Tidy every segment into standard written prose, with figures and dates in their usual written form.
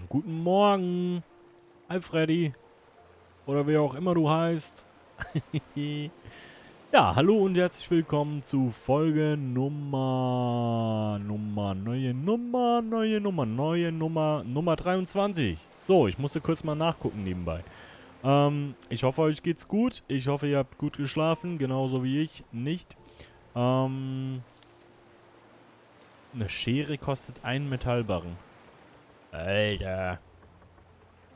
Guten Morgen. Hi Freddy. Oder wie auch immer du heißt. Ja, hallo und herzlich willkommen zu Folge Nummer 23. So, ich musste kurz mal nachgucken nebenbei. Ich hoffe, euch geht's gut. Ich hoffe, ihr habt gut geschlafen, genauso wie ich nicht. Eine Schere kostet einen Metallbarren. Alter.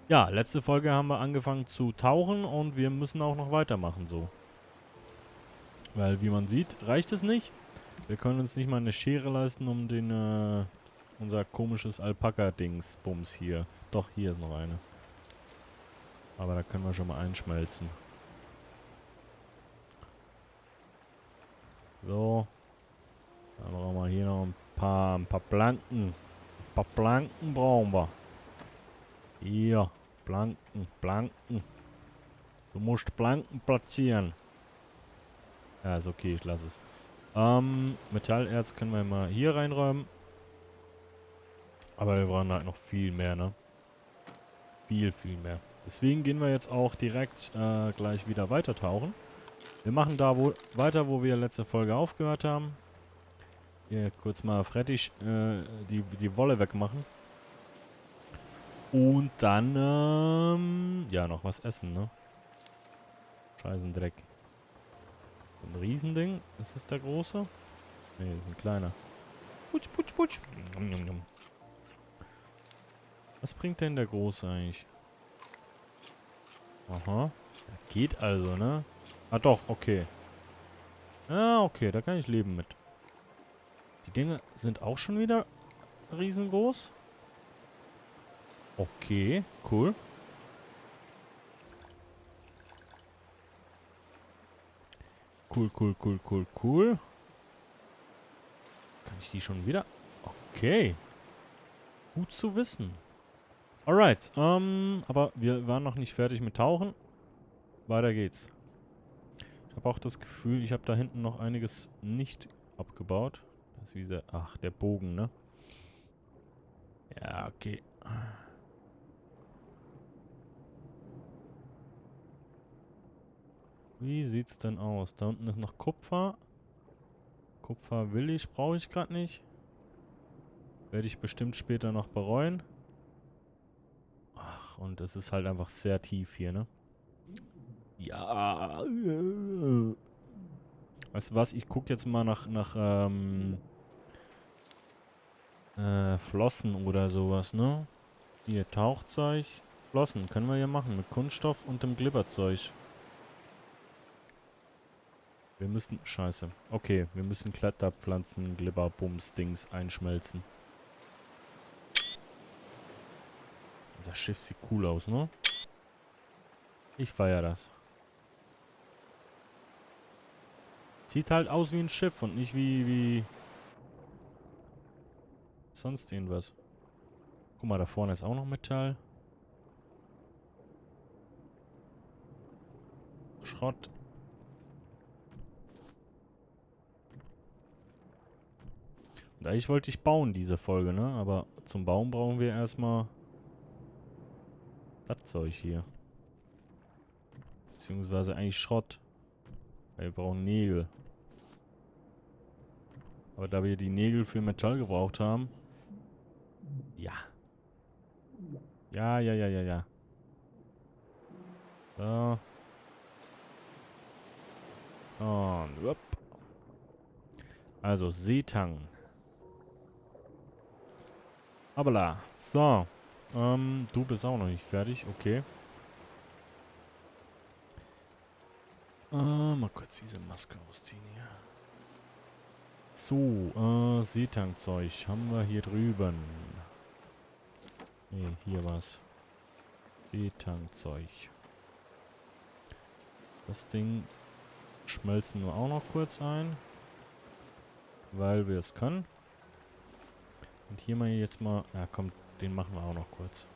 Ja, letzte Folge haben wir angefangen zu tauchen und wir müssen auch noch weitermachen so. Weil, wie man sieht, reicht es nicht. Wir können uns nicht mal eine Schere leisten, um unser komisches Alpaka-Dings-Bums hier. Doch, hier ist noch eine. Aber da können wir schon mal einschmelzen. So. Dann brauchen wir hier noch ein paar Planken. Ein paar Planken brauchen wir. Hier. Planken. Du musst Planken platzieren. Ja, ist okay, ich lasse es. Metallerz können wir mal hier reinräumen. Aber wir brauchen halt noch viel mehr, ne? Viel mehr. Deswegen gehen wir jetzt auch direkt gleich wieder weiter tauchen. Wir machen da weiter, wo wir letzte Folge aufgehört haben. Hier kurz mal frettig die Wolle wegmachen. Und dann, ja, noch was essen, ne? Scheißendreck. Ein Riesending. Ist das der große? Ne, das ist ein kleiner. Putsch. Was bringt denn der große eigentlich? Aha. Ja, geht also, ne? Ah doch, okay. Ah, okay, da kann ich leben mit. Die Dinge sind auch schon wieder riesengroß. Okay, cool. Cool. Kann ich die schon wieder? Okay. Gut zu wissen. Alright, aber wir waren noch nicht fertig mit Tauchen. Weiter geht's. Ich habe auch das Gefühl, ich habe da hinten noch einiges nicht abgebaut. Das ist wie der Bogen, ne? Ja, okay. Wie sieht's denn aus? Da unten ist noch Kupfer. Kupfer brauche ich gerade nicht. Werde ich bestimmt später noch bereuen. Ach, und es ist halt einfach sehr tief hier, ne? Ja. Weißt du was? Ich gucke jetzt mal nach Flossen oder sowas, ne? Hier, Tauchzeug. Flossen können wir ja machen mit Kunststoff und dem Glibberzeug. Wir müssen... Scheiße. Okay, wir müssen Kletterpflanzen, Glibberbums-Dings einschmelzen. Unser Schiff sieht cool aus, ne? Ich feiere das. Sieht halt aus wie ein Schiff und nicht wie sonst irgendwas. Guck mal, da vorne ist auch noch Metall. Schrott. Und eigentlich wollte ich bauen, diese Folge, ne? Aber zum Bauen brauchen wir erstmal das Zeug hier. Beziehungsweise eigentlich Schrott. Weil wir brauchen Nägel. Aber da wir die Nägel für Metall gebraucht haben... Ja. Ja. So. Und upp. Also Seetang. Abala. So. Du bist auch noch nicht fertig. Okay. Mal kurz diese Maske ausziehen hier. So, Seetangzeug haben wir hier drüben. Ne, hier was. Seetangzeug. Das Ding schmelzen wir auch noch kurz ein. Weil wir es können. Und hier mal jetzt mal... Ja, komm, den machen wir auch noch kurz.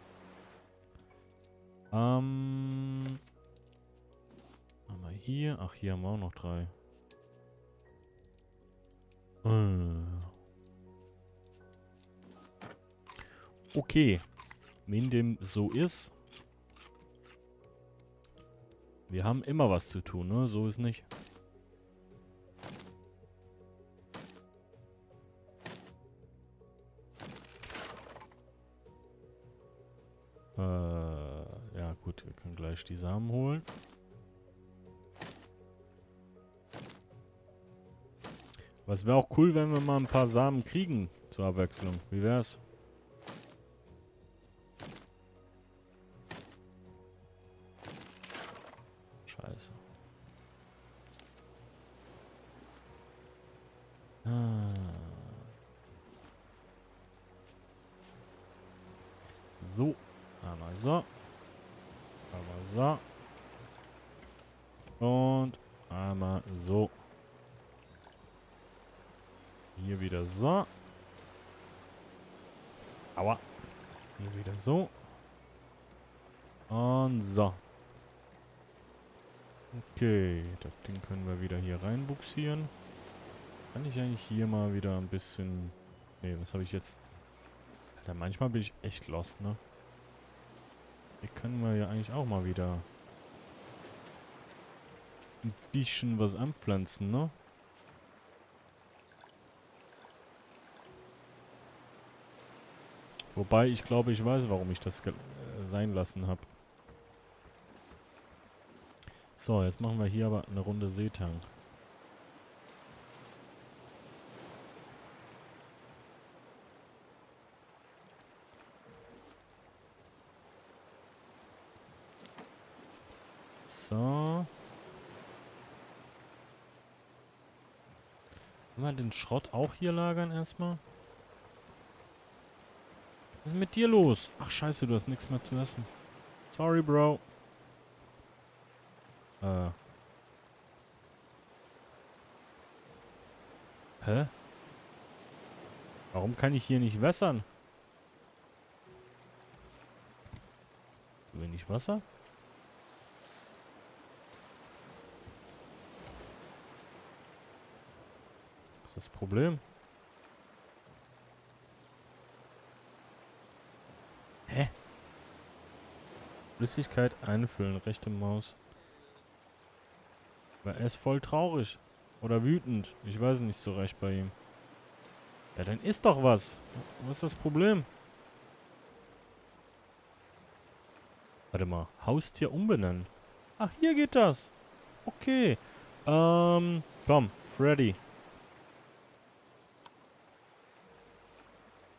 Haben wir hier... Ach, hier haben wir auch noch 3. okay. Wenn dem so ist. Wir haben immer was zu tun, ne? So ist nicht. Ja gut, wir können gleich die Samen holen. Was wäre auch cool, wenn wir mal ein paar Samen kriegen zur Abwechslung. Wie wär's? Scheiße. So. Einmal so. Einmal so. Und einmal so. Hier wieder so. Aua. Hier wieder so. Und so. Okay, das Ding können wir wieder hier reinbuxieren. Kann ich eigentlich hier mal wieder ein bisschen... Nee, was habe ich jetzt... Alter, manchmal bin ich echt lost, ne? Hier können wir ja eigentlich auch mal wieder... ein bisschen was anpflanzen, ne? Wobei, ich glaube, ich weiß, warum ich das sein lassen habe. So, jetzt machen wir hier aber eine Runde Seetang. So. Wollen wir den Schrott auch hier lagern erstmal? Was ist mit dir los? Ach scheiße, du hast nichts mehr zu essen. Sorry, Bro. Hä? Warum kann ich hier nicht wässern? Zu wenig Wasser? Was ist das Problem? Hä? Flüssigkeit einfüllen, rechte Maus. Aber er ist voll traurig. Oder wütend. Ich weiß nicht so recht bei ihm. Ja, dann isst doch was. Was ist das Problem? Warte mal. Haustier umbenennen. Ach, hier geht das. Okay. Komm. Freddy.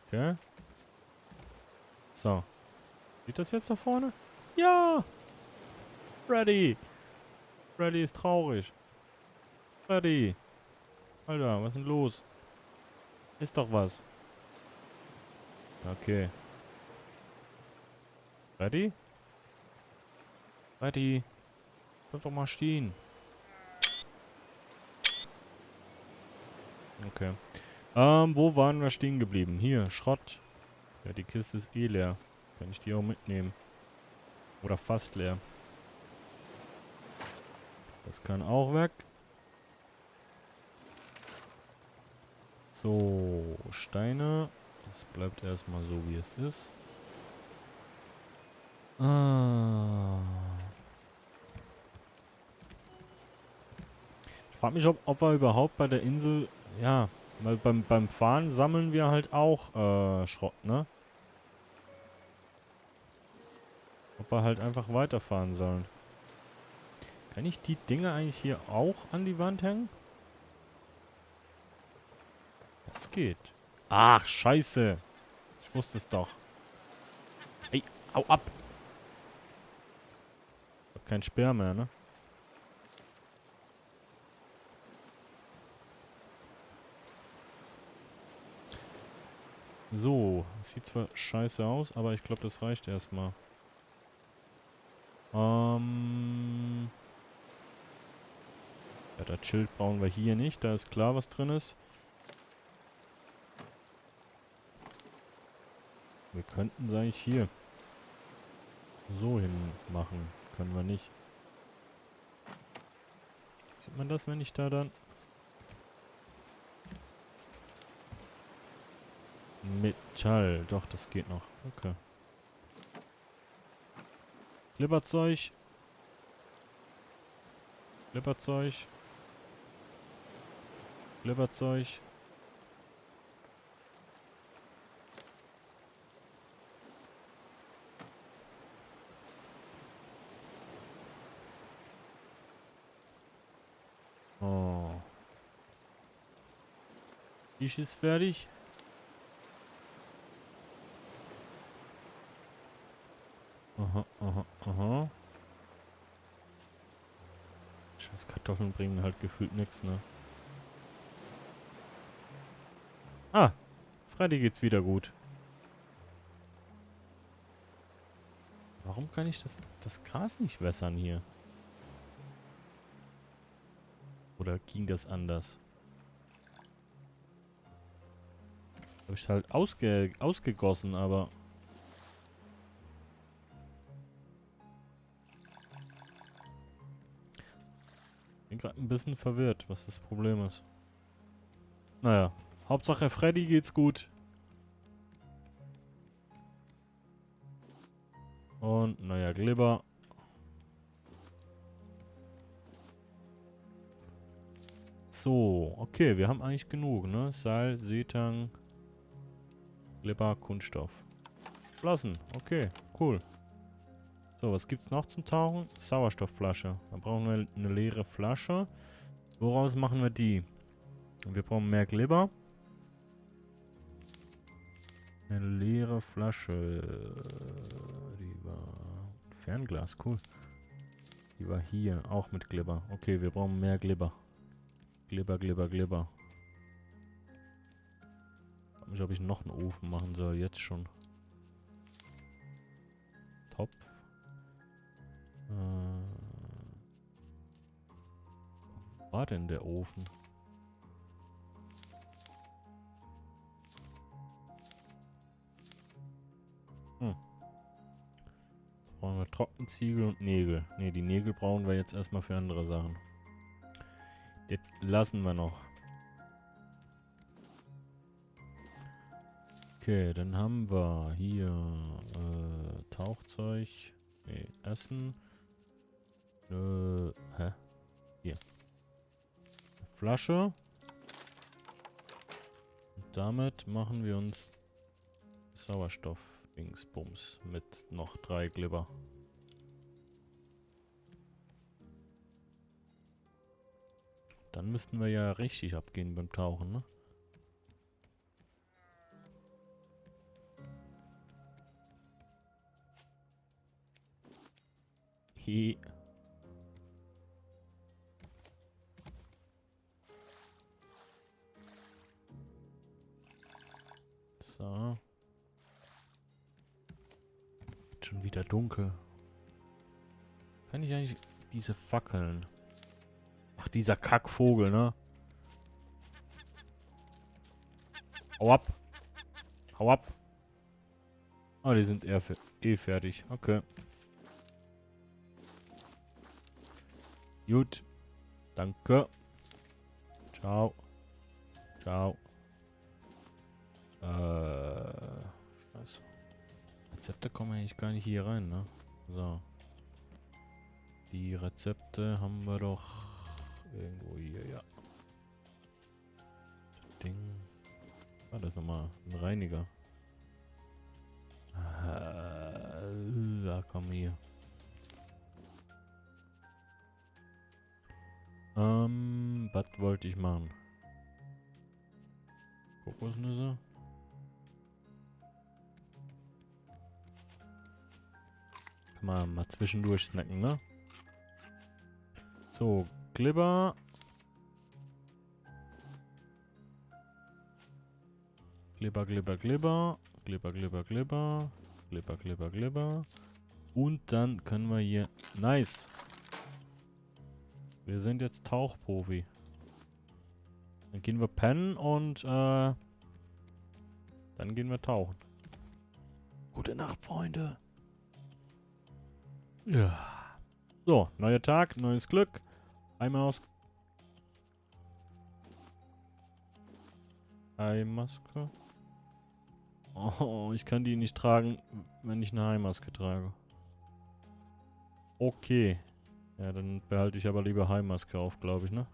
Okay. So. Sieht das jetzt da vorne? Ja! Freddy! Freddy ist traurig. Freddy! Alter, was ist denn los? Ist doch was. Okay. Freddy? Freddy? Bleib doch mal stehen. Okay. Wo waren wir stehen geblieben? Hier, Schrott. Ja, die Kiste ist eh leer. Kann ich die auch mitnehmen? Oder fast leer. Das kann auch weg. So, Steine. Das bleibt erstmal so, wie es ist. Ich frage mich, ob wir überhaupt bei der Insel... Ja, weil beim Fahren sammeln wir halt auch Schrott, ne? Ob wir halt einfach weiterfahren sollen. Kann ich die Dinge eigentlich hier auch an die Wand hängen? Das geht. Ach, scheiße. Ich wusste es doch. Ey, hau ab. Ich hab keinen Speer mehr, ne? So, sieht zwar scheiße aus, aber ich glaube, das reicht erstmal. Ja, das Schild brauchen wir hier nicht. Da ist klar, was drin ist. Wir könnten es eigentlich hier so hin machen. Können wir nicht. Sieht man das, wenn ich da dann... Metall. Doch, das geht noch. Okay. Glibberzeug. Glibberzeug. Glibberzeug. Oh. Tisch ist fertig. Aha, aha, aha. Scheiß Kartoffeln bringen halt gefühlt nichts, ne? Ah, Freddy geht's wieder gut. Warum kann ich das Gras nicht wässern hier? Oder ging das anders? Habe ich halt ausgegossen, aber... Bin gerade ein bisschen verwirrt, was das Problem ist. Naja, Hauptsache Freddy geht's gut. Und, naja, Glibber. So, okay, wir haben eigentlich genug, ne? Seil, Seetang, Glibber, Kunststoff. Flossen, okay, cool. So, was gibt's noch zum Tauchen? Sauerstoffflasche. Da brauchen wir eine leere Flasche. Woraus machen wir die? Wir brauchen mehr Glibber. Eine leere Flasche. Die war... Fernglas, cool. Die war hier, auch mit Glibber. Okay, wir brauchen mehr Glibber. Glibber, Glibber, Glibber. Ich frage mich, ob ich noch einen Ofen machen soll, jetzt schon. Topf. Wo war denn der Ofen? Brauchen wir Trockenziegel und Nägel. Ne, die Nägel brauchen wir jetzt erstmal für andere Sachen. Das lassen wir noch. Okay, dann haben wir hier Tauchzeug. Ne, Essen. Hä? Hier. Flasche. Und damit machen wir uns Sauerstoff-Dingsbums mit noch 3 Glibber. Dann müssten wir ja richtig abgehen beim Tauchen, ne? He. So. Schon wieder dunkel. Kann ich eigentlich diese Fackeln? Ach, dieser Kackvogel, ne? Hau ab. Hau ab. Oh, die sind eh fertig. Okay. Gut. Danke. Ciao. Ciao. Scheiße. Rezepte kommen eigentlich gar nicht hier rein, ne? So. Die Rezepte haben wir doch irgendwo hier, ja. Das Ding. Ah, das ist nochmal ein Reiniger. Da komm hier. Was wollte ich machen? Kokosnüsse? Kann man mal zwischendurch snacken, ne? So, Glibber. Glibber, Glibber, Glibber. Glibber, Glibber, Glibber. Glibber, Glibber, Glibber. Und dann können wir hier... Nice! Wir sind jetzt Tauchprofi. Dann gehen wir pennen und dann gehen wir tauchen. Gute Nacht, Freunde. Ja. So, neuer Tag, neues Glück. Eimaske. Oh, ich kann die nicht tragen, wenn ich eine Haarmaske trage. Okay. Ja, dann behalte ich aber lieber Haarmaske auf, glaube ich, ne?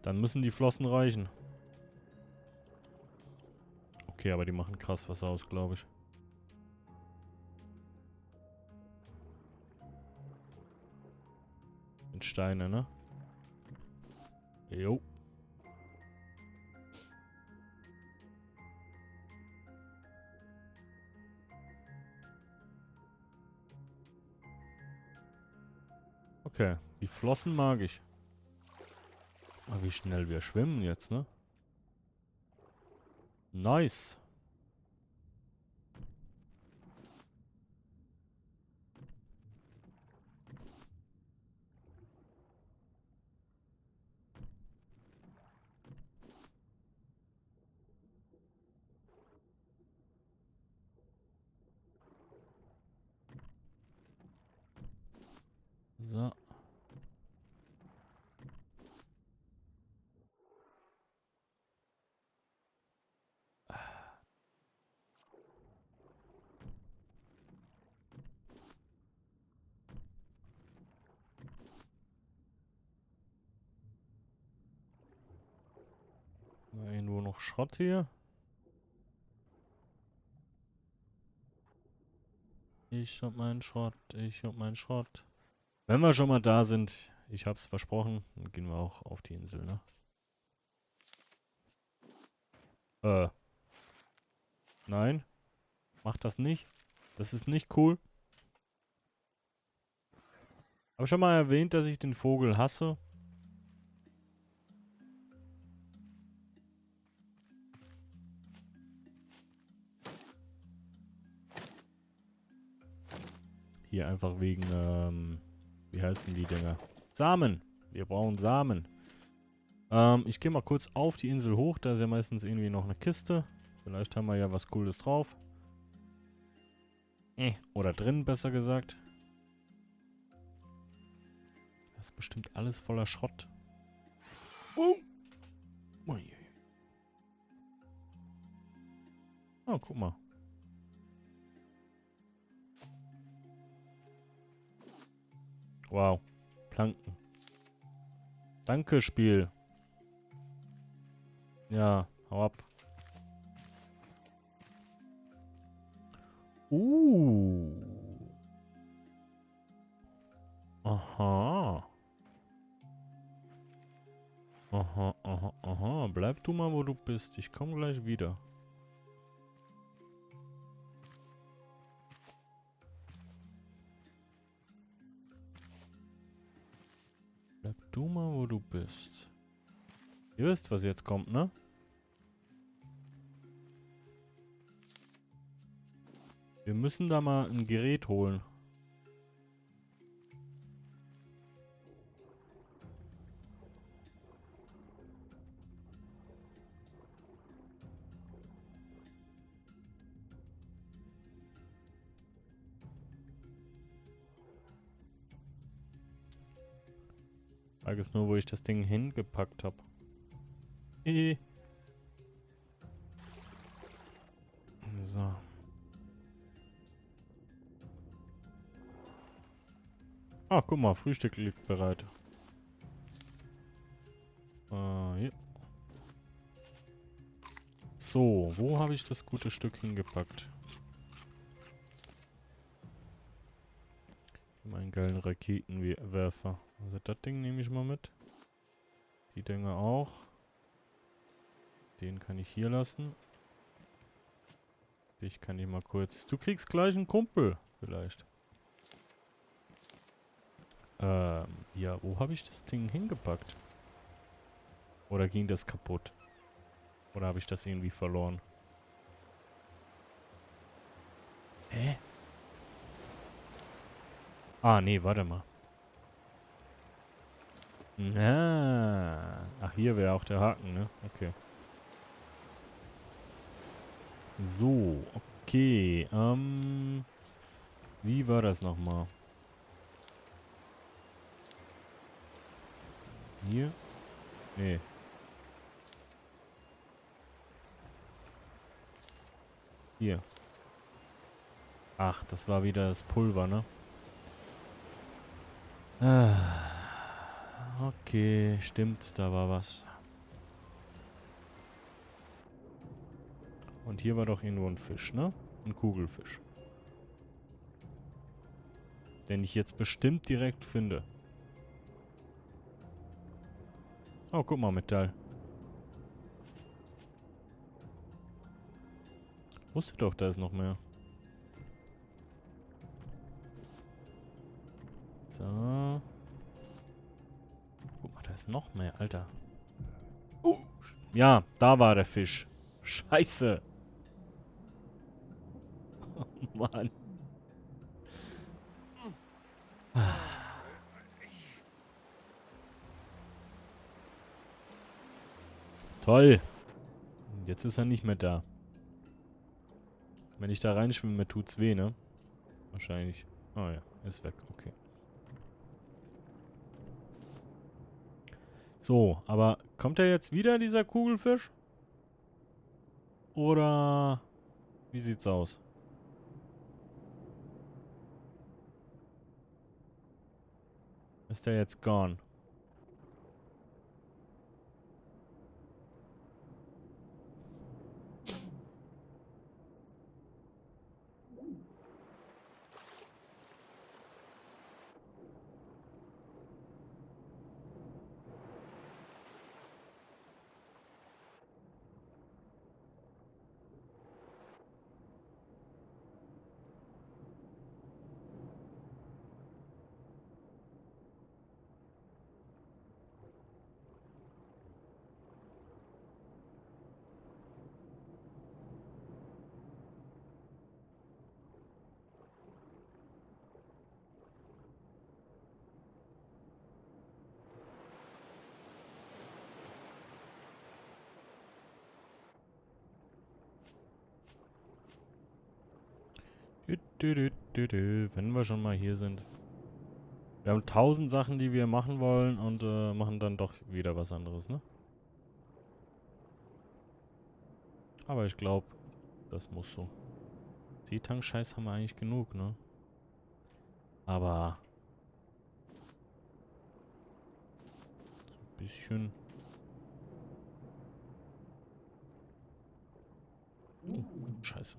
Dann müssen die Flossen reichen. Okay, aber die machen krass was aus, glaube ich. Mit Steine, ne? Jo. Okay, die Flossen mag ich. Aber wie schnell wir schwimmen jetzt, ne? Nice. So. Mal irgendwo noch Schrott hier. Ich hab meinen Schrott, ich hab meinen Schrott. Wenn wir schon mal da sind, ich hab's versprochen, dann gehen wir auch auf die Insel, ne? Nein. Mach das nicht. Das ist nicht cool. Hab schon mal erwähnt, dass ich den Vogel hasse. Hier einfach wegen, wie heißen die Dinger? Samen. Wir brauchen Samen. Ich gehe mal kurz auf die Insel hoch. Da ist ja meistens irgendwie noch eine Kiste. Vielleicht haben wir ja was Cooles drauf. Oder drin, besser gesagt. Das ist bestimmt alles voller Schrott. Oh. Oh, guck mal. Wow. Planken. Danke, Spiel. Ja, hau ab. Aha. Aha, aha, aha. Bleib du mal, wo du bist. Ich komme gleich wieder. Bleib du mal, wo du bist. Ihr wisst, was jetzt kommt, ne? Wir müssen da mal ein Gerät holen. Frage ist nur, wo ich das Ding hingepackt habe. So. Ah, guck mal, Frühstück liegt bereit. Hier. So, wo habe ich das gute Stück hingepackt? Meinen geilen Raketenwerfer. Also das Ding nehme ich mal mit. Die Dinger auch. Den kann ich hier lassen. Dich kann ich mal kurz... Du kriegst gleich einen Kumpel, vielleicht. Ja, wo habe ich das Ding hingepackt? Oder ging das kaputt? Oder habe ich das irgendwie verloren? Hä? Ah, nee, warte mal. Ach, hier wäre auch der Haken, ne? Okay. So, okay. Wie war das nochmal? Hier? Nee. Hier. Ach, das war wieder das Pulver, ne? Okay, stimmt, da war was. Und hier war doch irgendwo ein Fisch, ne? Ein Kugelfisch. Den ich jetzt bestimmt direkt finde. Oh, guck mal, Metall. Wusste doch, da ist noch mehr. So. Guck mal, da ist noch mehr, Alter. Ja, da war der Fisch. Scheiße. Oh, Mann. Toll. Jetzt ist er nicht mehr da. Wenn ich da reinschwimme, tut's weh, ne? Wahrscheinlich. Oh ja, ist weg, okay. So, aber kommt er jetzt wieder, dieser Kugelfisch? Oder wie sieht's aus? Ist der jetzt gone? Wenn wir schon mal hier sind. Wir haben 1000 Sachen, die wir machen wollen und machen dann doch wieder was anderes, ne? Aber ich glaube, das muss so. Seetang-Scheiß haben wir eigentlich genug, ne? Aber so ein bisschen. Oh, Scheiße.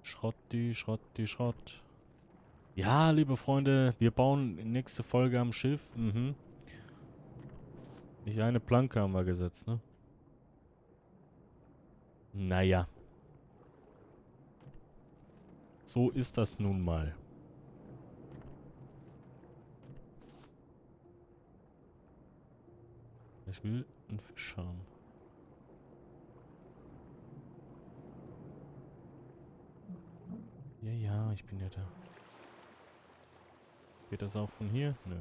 Schrotti, Schrotti, Schrott. Ja, liebe Freunde, wir bauen nächste Folge am Schiff. Mhm. Nicht eine Planke haben wir gesetzt, ne? Naja. So ist das nun mal. Ich will einen Fisch haben. Ja, ja, ich bin ja da. Geht das auch von hier? Nö.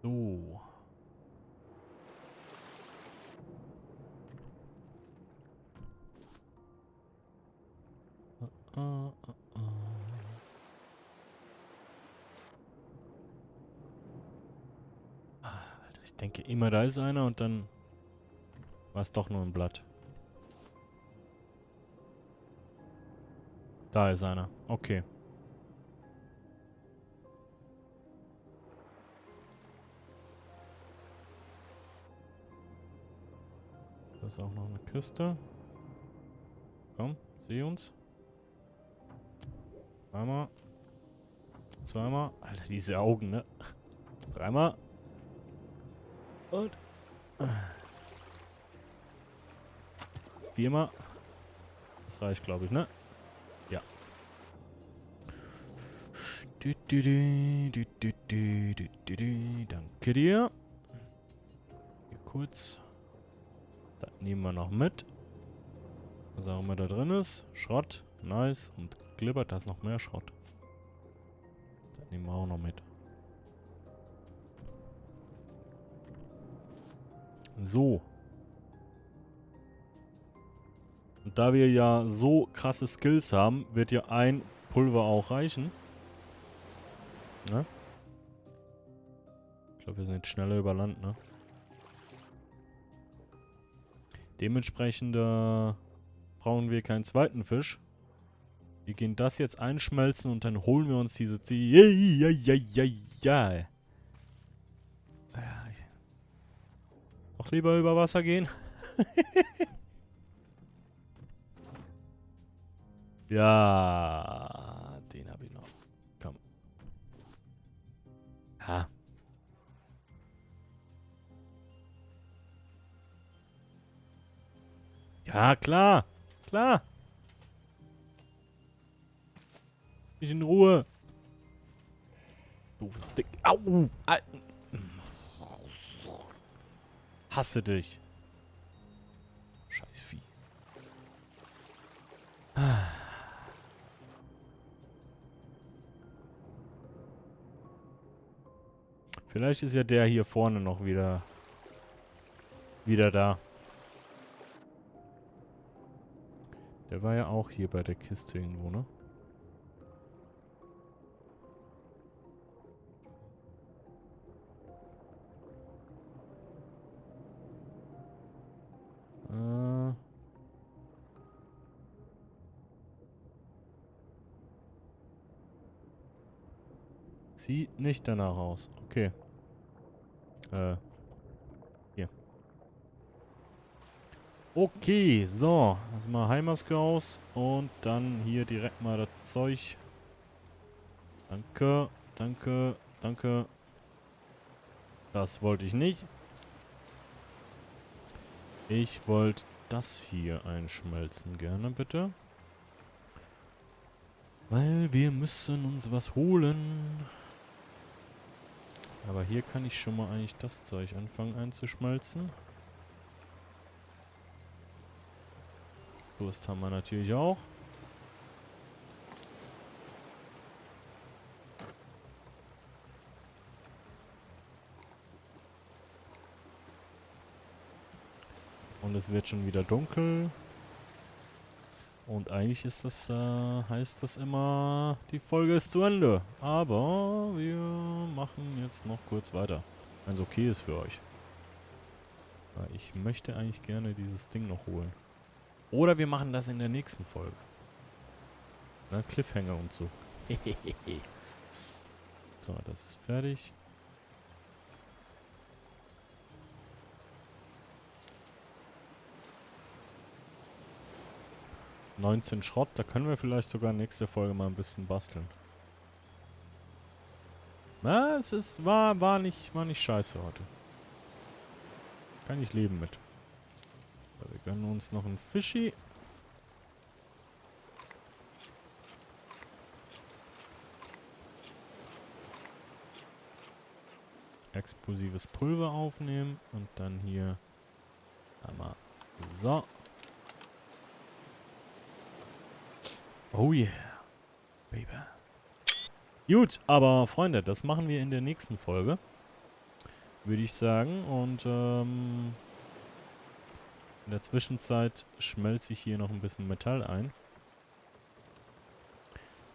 So. Ah, ah, ah. Alter, ich denke immer, da ist einer und dann war es doch nur ein Blatt. Da ist einer. Okay. Da ist auch noch eine Kiste. Komm, sieh uns. Einmal. Zweimal. Alter, diese Augen, ne? Dreimal. Und. Viermal. Das reicht, glaube ich, ne? Ja. Danke dir. Hier kurz. Das nehmen wir noch mit. Was auch immer da drin ist. Schrott. Nice. Und glibbert, da ist noch mehr Schrott. Das nehmen wir auch noch mit. So. Und da wir ja so krasse Skills haben, wird ja ein Pulver auch reichen. Ne? Ich glaube, wir sind jetzt schneller über Land, ne? Dementsprechend brauchen wir keinen zweiten Fisch. Wir gehen das jetzt einschmelzen und dann holen wir uns diese ja. Noch lieber über Wasser gehen. Ja, den habe ich noch. Komm. Ja. Ja, klar. Klar. Lass mich in Ruhe. Doofes Dick. Au. Hasse dich. Scheiß Vieh. Vielleicht ist ja der hier vorne noch wieder da. Der war ja auch hier bei der Kiste irgendwo, ne? Sieht nicht danach aus. Okay. Hier. Okay, so. Lass mal Heilmaske aus. Und dann hier direkt mal das Zeug. Danke, danke, danke. Das wollte ich nicht. Ich wollte das hier einschmelzen gerne, bitte. Weil wir müssen uns was holen. Aber hier kann ich schon mal eigentlich das Zeug anfangen einzuschmelzen. Durst haben wir natürlich auch. Und es wird schon wieder dunkel. Und eigentlich ist das, heißt das immer, die Folge ist zu Ende. Aber wir machen jetzt noch kurz weiter. Wenn es okay ist für euch. Weil ich möchte eigentlich gerne dieses Ding noch holen. Oder wir machen das in der nächsten Folge. Na, Cliffhanger und so. So, das ist fertig. $19 Schrott, da können wir vielleicht sogar nächste Folge mal ein bisschen basteln. Na, war nicht scheiße heute. Kann ich leben mit. So, wir gönnen uns noch einen Fischi. Explosives Pulver aufnehmen und dann hier einmal so. Oh yeah. Baby. Gut, aber Freunde, das machen wir in der nächsten Folge. Würde ich sagen. Und in der Zwischenzeit schmelze ich hier noch ein bisschen Metall ein.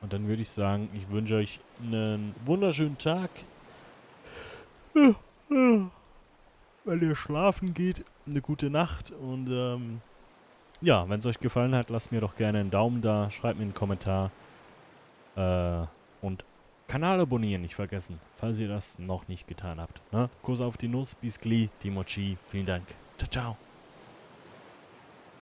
Und dann würde ich sagen, ich wünsche euch einen wunderschönen Tag. Wenn ihr schlafen geht, eine gute Nacht. Und ja, wenn es euch gefallen hat, lasst mir doch gerne einen Daumen da, schreibt mir einen Kommentar. Und Kanal abonnieren nicht vergessen, falls ihr das noch nicht getan habt. Ne? Kuss auf die Nuss, bis gleich, Timochi, vielen Dank. Ciao, ciao.